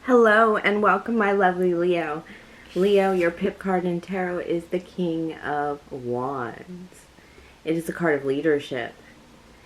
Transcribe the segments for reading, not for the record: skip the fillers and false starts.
Hello and welcome, my lovely Leo. Leo, your pip card in tarot is the King of Wands. It is a card of leadership.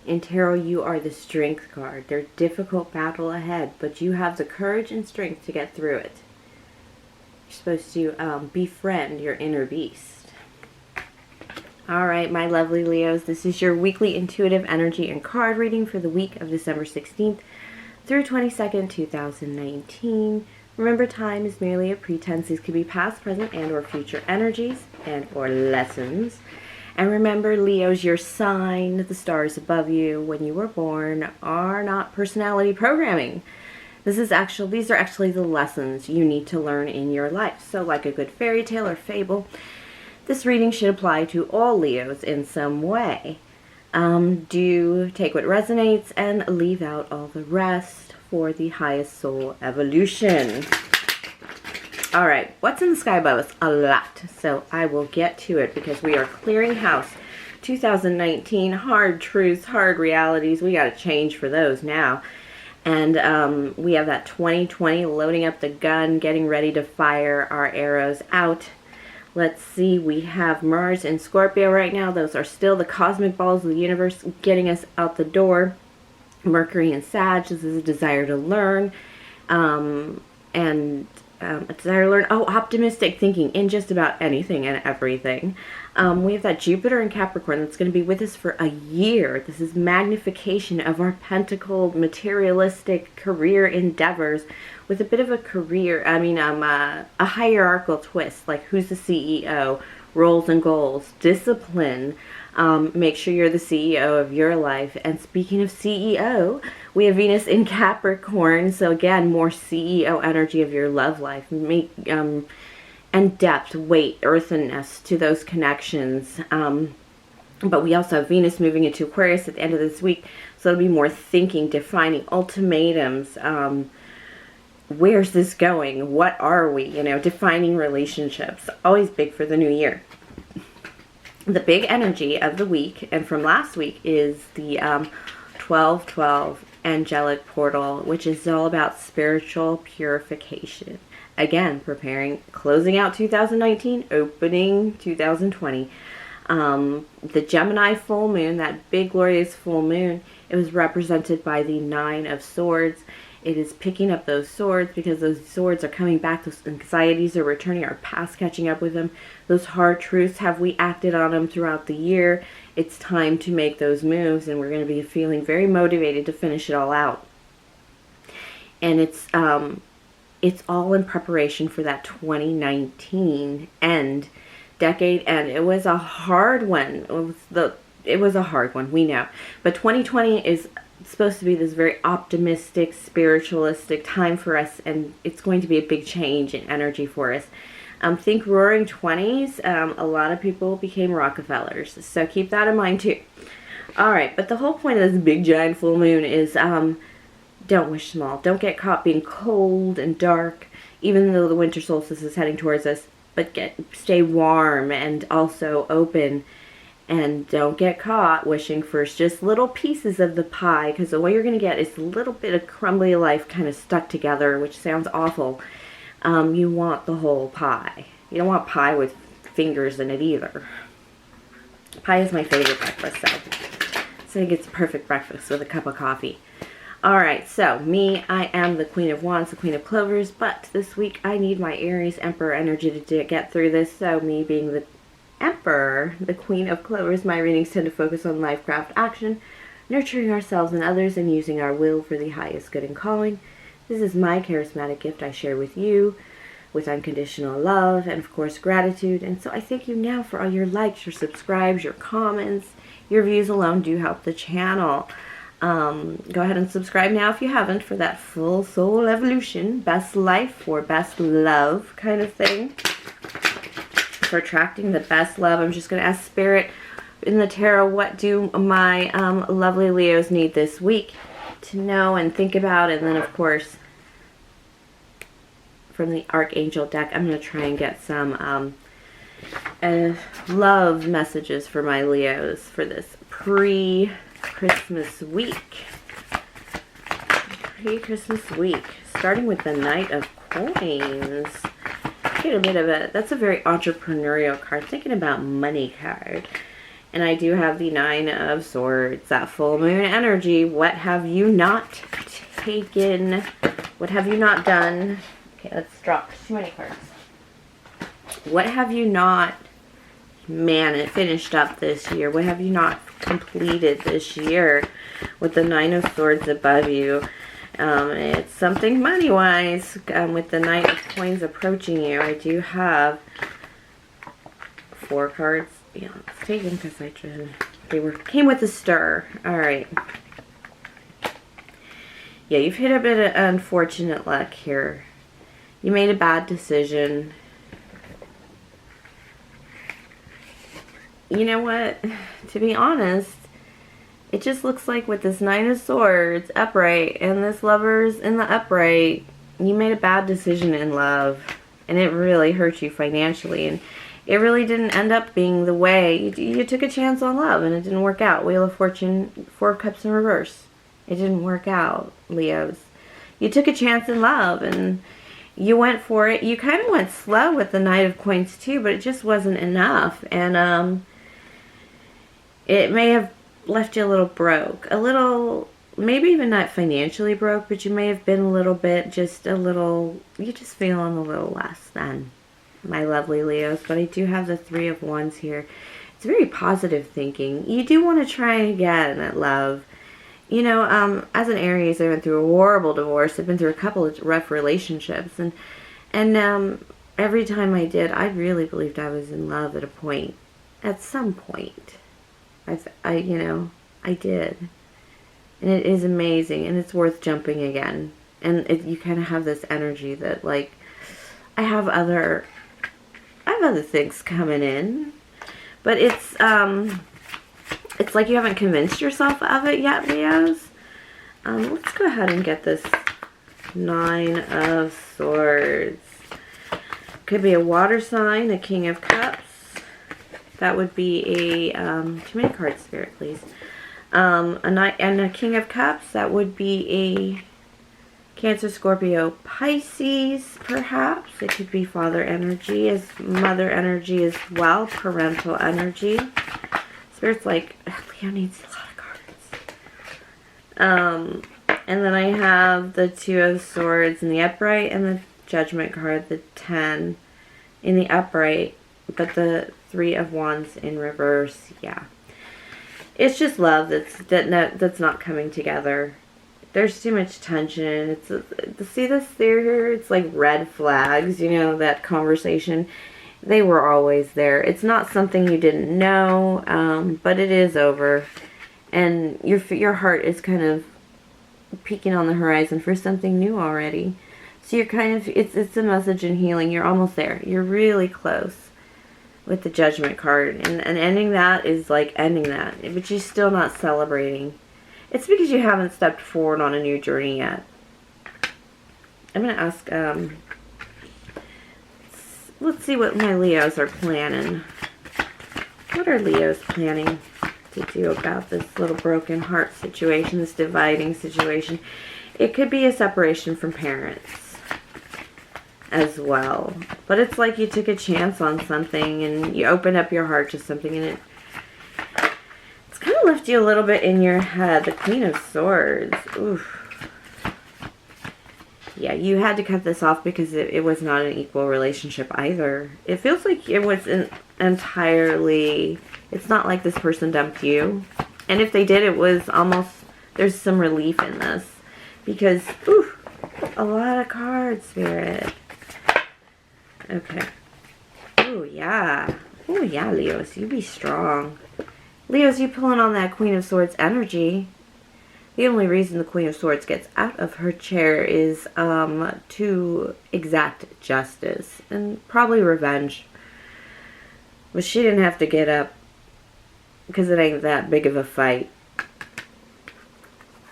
In tarot, you are the strength card. There's difficult battle ahead, but you have the courage and strength to get through it. You're supposed to befriend your inner beast. All right, my lovely Leos, this is your weekly intuitive energy and card reading for the week of December 16th through 22nd, 2019. Remember, time is merely a pretense. These could be past, present, and or future energies and or lessons. And remember, Leo's your sign. The stars above you when you were born are not personality programming. These are actually the lessons you need to learn in your life. So like a good fairy tale or fable, this reading should apply to all Leos in some way. Do take what resonates and leave out all the rest for the highest soul evolution. All right, what's in the sky above us? A lot. So I will get to it because we are clearing house. 2019, hard truths, hard realities. We got to change for those now. And we have that 2020 loading up the gun, getting ready to fire our arrows out. Let's see, we have Mars and Scorpio right now. Those are still the cosmic balls of the universe getting us out the door. Mercury and Sag, this is a desire to learn. A desire to learn, optimistic thinking in just about anything and everything. We have that Jupiter and Capricorn that's going to be with us for a year. This is magnification of our pentacled materialistic career endeavors with a bit of a a hierarchical twist, like who's the CEO, roles and goals, discipline. Make sure you're the CEO of your life. And speaking of CEO, we have Venus in Capricorn. So again, more CEO energy of your love life. And depth, weight, earthenness to those connections. But we also have Venus moving into Aquarius at the end of this week. So it'll be more thinking, defining, ultimatums. Where's this going? What are we? Defining relationships. Always big for the new year. The big energy of the week and from last week is the 1212 angelic portal, which is all about spiritual purification. Again, closing out 2019, opening 2020. The Gemini full moon, that big glorious full moon, it was represented by the 9 of Swords. It is picking up those swords because those swords are coming back. Those anxieties are returning, our past catching up with them. Those hard truths, have we acted on them throughout the year? It's time to make those moves, and we're going to be feeling very motivated to finish it all out. And it's all in preparation for that 2019 decade end. It was a hard one. It was a hard one, we know. But 2020 is supposed to be this very optimistic, spiritualistic time for us, and it's going to be a big change in energy for us. Think roaring 20s. A lot of people became Rockefellers, so keep that in mind too. All right, but the whole point of this big giant full moon is don't wish small. Don't get caught being cold and dark, even though the winter solstice is heading towards us. But stay warm and also open. And don't get caught wishing for just little pieces of the pie, because what you're going to get is a little bit of crumbly life kind of stuck together, which sounds awful. You want the whole pie. You don't want pie with fingers in it either. Pie is my favorite breakfast, so I think it's perfect breakfast with a cup of coffee. Alright, so I am the Queen of Wands, the Queen of Clovers, but this week I need my Aries Emperor energy to get through this, so me being the Emperor, the Queen of Clovers, my readings tend to focus on life, craft, action, nurturing ourselves and others, and using our will for the highest good and calling. This is my charismatic gift I share with you, with unconditional love, and of course gratitude. And so I thank you now for all your likes, your subscribes, your comments. Your views alone do help the channel. Go ahead and subscribe now if you haven't, for that full soul evolution, best life or best love kind of thing. For attracting the best love, I'm just going to ask Spirit in the tarot, what do my lovely Leos need this week to know and think about? And then, of course, from the Archangel deck, I'm going to try and get some love messages for my Leos for this pre-Christmas week. Pre-Christmas week, starting with the Knight of Coins. Get a bit of a, that's a very entrepreneurial card, thinking about money card. And I do have the Nine of Swords, that full moon energy. What have you not taken? What have you not done? Okay, let's drop too many cards. What have you not finished up this year? What have you not completed this year with the Nine of Swords above you? It's something money-wise with the Knight of Coins approaching you. I do have 4 cards. Yeah, let's take them because came with a stir. All right. Yeah, you've hit a bit of unfortunate luck here. You made a bad decision. You know what? To be honest, it just looks like with this Nine of Swords upright and this Lovers in the upright, you made a bad decision in love. And it really hurt you financially. And it really didn't end up being the way. You took a chance on love and it didn't work out. Wheel of Fortune, 4 of Cups in reverse. It didn't work out, Leos. You took a chance in love and you went for it. You kind of went slow with the Knight of Coins too, but it just wasn't enough. And it may have left you a little broke. A little, maybe even not financially broke, but you may have been a little bit, just a little, you're just feeling a little less than, my lovely Leos. But I do have the 3 of Wands here. It's very positive thinking. You do want to try again at love. You know, as an Aries, I went through a horrible divorce. I've been through a couple of rough relationships. And every time I did, I really believed I was in love at a point. At some point. I did. And it is amazing. And it's worth jumping again. And you kind of have this energy that, like, I have other things coming in. But it's like you haven't convinced yourself of it yet, Leos. Let's go ahead and get this Nine of Swords. Could be a water sign, a King of Cups. That would be a, too many cards, Spirit, please. A Knight and a King of Cups. That would be a Cancer, Scorpio, Pisces, perhaps. It could be father energy, as mother energy as well, parental energy. Spirit's like, Leo needs a lot of cards. And then I have the 2 of Swords in the upright and the Judgment card, the 10 in the upright, but the 3 of Wands in reverse. Yeah, it's just love that's not coming together. There's too much tension. See this here? It's like red flags. You know, that conversation. They were always there. It's not something you didn't know, but it is over, and your heart is kind of peeking on the horizon for something new already. So you're kind of, it's a message in healing. You're almost there. You're really close with the Judgment card, and ending that is like ending that, but you're still not celebrating. It's because you haven't stepped forward on a new journey yet. I'm gonna ask. Let's see what my Leos are planning. What are Leos planning to do about this little broken heart situation, this dividing situation? It could be a separation from parents as well. But it's like you took a chance on something and you opened up your heart to something, and it's kind of left you a little bit in your head. The Queen of Swords. Oof. Yeah, you had to cut this off because it was not an equal relationship either. It feels like it was entirely... It's not like this person dumped you. And if they did, it was almost... There's some relief in this. Because, ooh, a lot of cards, Spirit. Okay. Ooh, yeah. Ooh, yeah, Leos. You be strong. Leos, you pulling on that Queen of Swords energy. The only reason the Queen of Swords gets out of her chair is to exact justice and probably revenge. But she didn't have to get up because it ain't that big of a fight.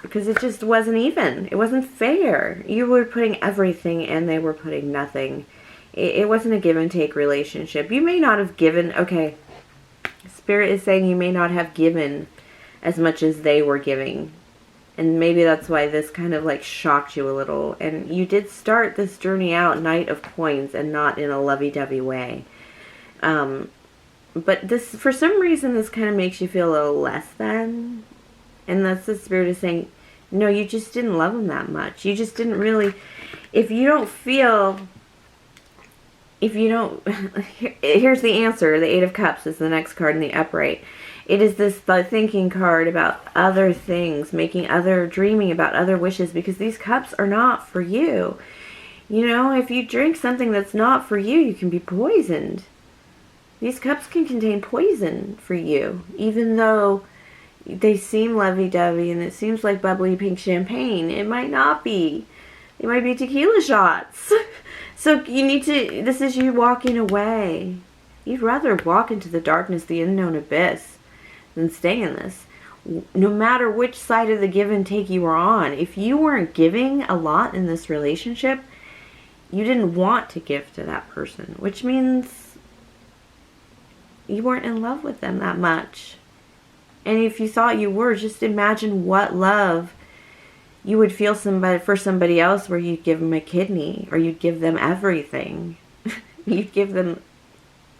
Because it just wasn't even. It wasn't fair. You were putting everything and they were putting nothing. It wasn't a give and take relationship. You may not have given, okay, Spirit is saying you may not have given as much as they were giving. And maybe that's why this kind of like shocked you a little. And you did start this journey out Knight of Coins and not in a lovey-dovey way. But this, for some reason, this kind of makes you feel a little less than. And that's the Spirit is saying, no, you just didn't love him that much. You just didn't really, if you don't, here's the answer. The Eight of Cups is the next card in the upright. It is this thinking card about other things, dreaming about other wishes, because these cups are not for you. You know, if you drink something that's not for you, you can be poisoned. These cups can contain poison for you, even though they seem lovey-dovey and it seems like bubbly pink champagne. It might not be. It might be tequila shots. So you need to, this is you walking away. You'd rather walk into the darkness, the unknown abyss, than stay in this. No matter which side of the give and take you were on, if you weren't giving a lot in this relationship, you didn't want to give to that person, which means you weren't in love with them that much. And if you thought you were, just imagine what love you would feel for somebody else, where you'd give them a kidney, or you'd give them everything. You'd give them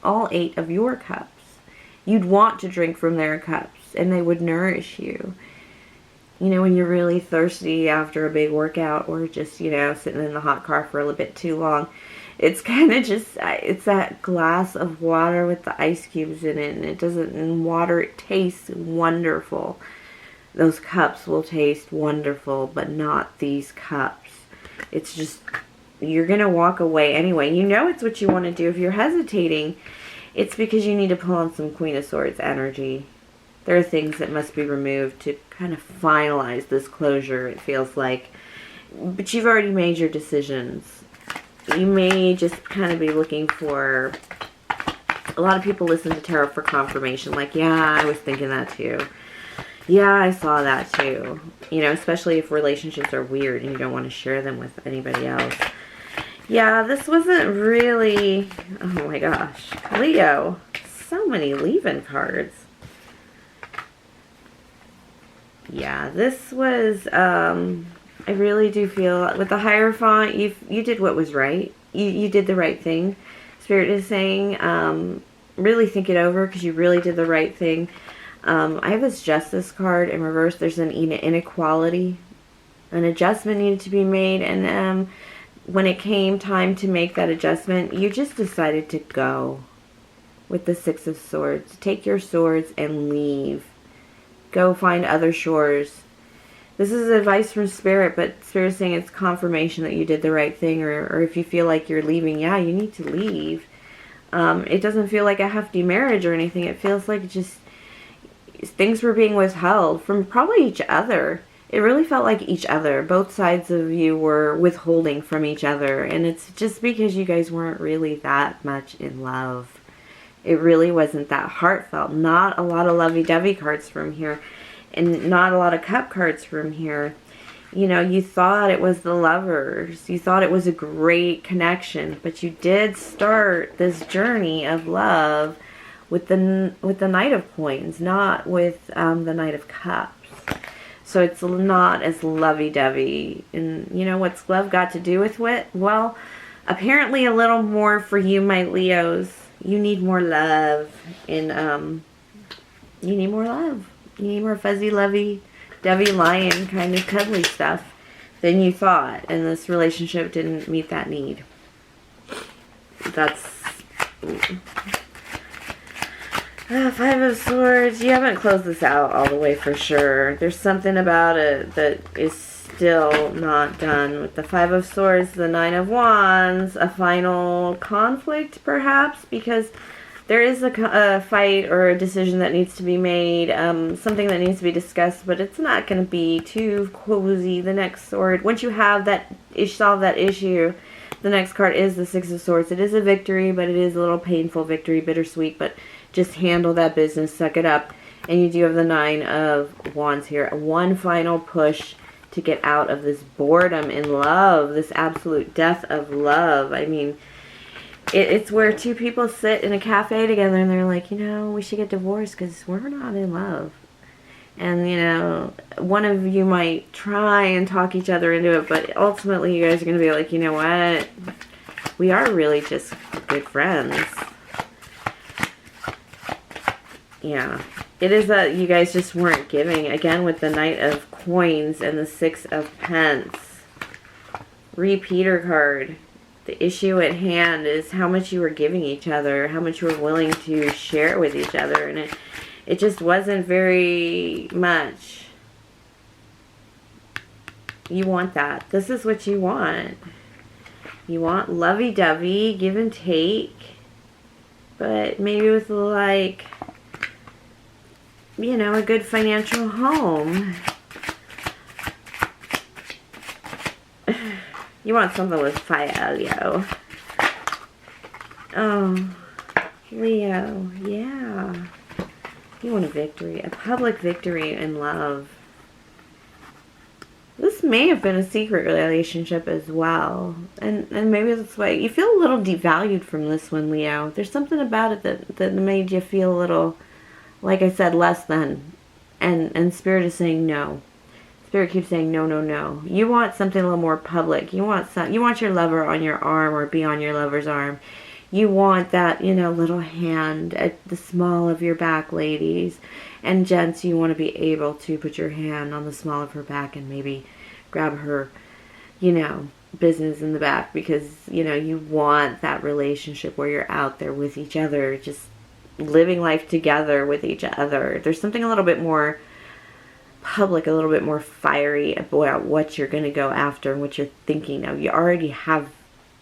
all 8 of your cups. You'd want to drink from their cups, and they would nourish you. You know, when you're really thirsty after a big workout, or just, you know, sitting in the hot car for a little bit too long, it's kind of just, it's that glass of water with the ice cubes in it, and it doesn't, and water, it tastes wonderful. Those cups will taste wonderful, but not these cups. It's just, you're going to walk away anyway. You know it's what you want to do. If you're hesitating, it's because you need to pull on some Queen of Swords energy. There are things that must be removed to kind of finalize this closure, it feels like. But you've already made your decisions. You may just kind of be looking for, a lot of people listen to tarot for confirmation, like, yeah, I was thinking that too. Yeah, I saw that too. You know, especially if relationships are weird and you don't want to share them with anybody else. Yeah, this wasn't really, oh my gosh, Leo, so many leave-in cards. Yeah, this was, I really do feel, with the Hierophant, you did what was right. You did the right thing. Spirit is saying, really think it over, because you really did the right thing. I have this Justice card in reverse. There's an inequality. An adjustment needed to be made, and when it came time to make that adjustment, you just decided to go with the Six of Swords. Take your swords and leave. Go find other shores. This is advice from Spirit, but Spirit is saying it's confirmation that you did the right thing, or if you feel like you're leaving, yeah, you need to leave. It doesn't feel like a hefty marriage or anything. It feels like just things were being withheld from probably each other. It really felt like each other. Both sides of you were withholding from each other, and it's just because you guys weren't really that much in love. It really wasn't that heartfelt. Not a lot of lovey-dovey cards from here, and not a lot of cup cards from here. You know, you thought it was the Lovers. You thought it was a great connection, but you did start this journey of love with the Knight of Coins, not with the Knight of Cups. So it's not as lovey-dovey. And you know what's love got to do with it? Well, apparently a little more for you, my Leos. You need more love. And you need more love. You need more fuzzy, lovey-dovey, lion kind of cuddly stuff than you thought. And this relationship didn't meet that need. That's... Five of Swords. You haven't closed this out all the way for sure. There's something about it that is still not done. With the Five of Swords, the Nine of Wands, a final conflict perhaps, because there is a fight or a decision that needs to be made, something that needs to be discussed, but it's not going to be too cozy. The next sword, once you have that, solve that issue, the next card is the Six of Swords. It is a victory, but it is a little painful victory, bittersweet, but just handle that business, suck it up. And you do have the Nine of Wands here. One final push to get out of this boredom in love, this absolute death of love. I mean, it's where two people sit in a cafe together and they're like, you know, we should get divorced because we're not in love. And, you know, one of you might try and talk each other into it, but ultimately you guys are going to be like, you know what? We are really just good friends. Yeah. It is that you guys just weren't giving. Again, with the Knight of Coins and the Six of Pence. Repeater card. The issue at hand is how much you were giving each other, how much you were willing to share with each other, and it just wasn't very much. You want that. This is what you want. You want lovey-dovey, give and take, but maybe with, like, you know, a good financial home. You want something with fire, Leo. Oh, Leo, yeah. You want a victory, a public victory in love. This may have been a secret relationship as well. And maybe that's why you feel a little devalued from this one, Leo. There's something about it that made you feel a little, like I said, less than. And Spirit is saying no. Spirit keeps saying no, no, no. You want something a little more public. You want your lover on your arm or be on your lover's arm. You want that, you know, little hand at the small of your back, ladies. And gents, you want to be able to put your hand on the small of her back and maybe grab her, you know, business in the back. Because, you know, you want that relationship where you're out there with each other, just living life together with each other. There's something a little bit more public, a little bit more fiery about what you're going to go after and what you're thinking of. You already have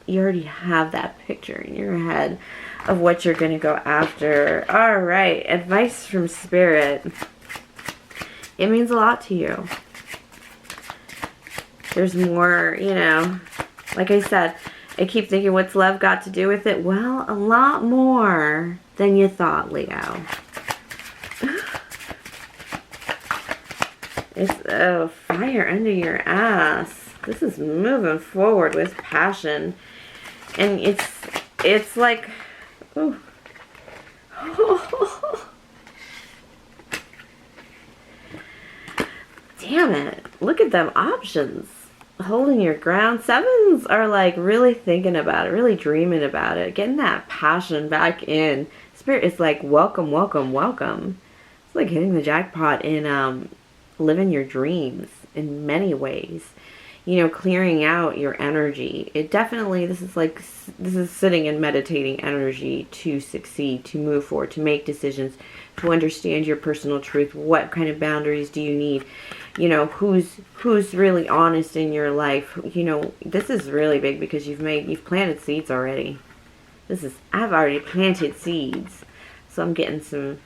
that picture in your head of what you're going to go after. All right, advice from Spirit. It means a lot to you. There's more, you know, like I said, I keep thinking, what's love got to do with it? Well, a lot more than you thought, Leo. It's fire under your ass. This is moving forward with passion. And it's like, ooh. Damn it. Look at them options. Holding your ground. Sevens are like really thinking about it, really dreaming about it, getting that passion back in. Spirit is like, welcome, welcome, welcome. It's like hitting the jackpot in living your dreams in many ways. You know, clearing out your energy. It definitely, this is sitting and meditating energy to succeed, to move forward, to make decisions, to understand your personal truth. What kind of boundaries do you need? You know, who's really honest in your life? You know, this is really big because you've planted seeds already. I've already planted seeds. So I'm getting some,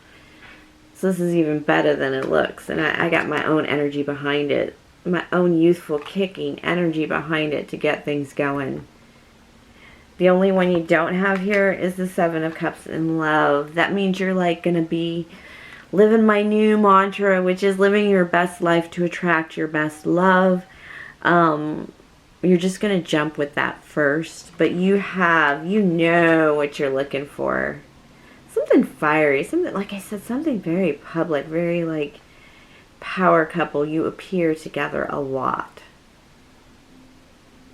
so this is even better than it looks. And I got my own energy behind it. My own youthful kicking energy behind it to get things going. The only one you don't have here is the Seven of Cups in love. That means you're like going to be living my new mantra, which is living your best life to attract your best love. You're just going to jump with that first, but you know what you're looking for. Something fiery, something, like I said, something very public, very like power couple. You appear together a lot.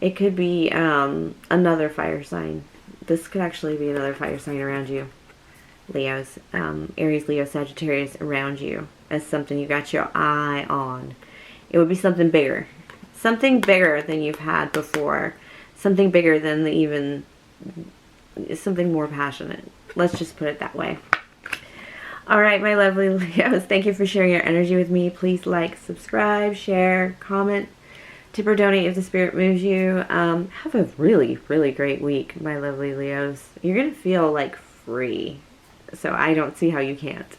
It could be another fire sign. This could actually be another fire sign around you. Leos, Aries, Leo, Sagittarius around you as something you got your eye on. It would be something bigger. Something bigger than you've had before. Something bigger than something more passionate. Let's just put it that way. All right, my lovely Leos, thank you for sharing your energy with me. Please like, subscribe, share, comment, tip or donate if the spirit moves you. Have a really, really great week, my lovely Leos. You're going to feel like free. So I don't see how you can't.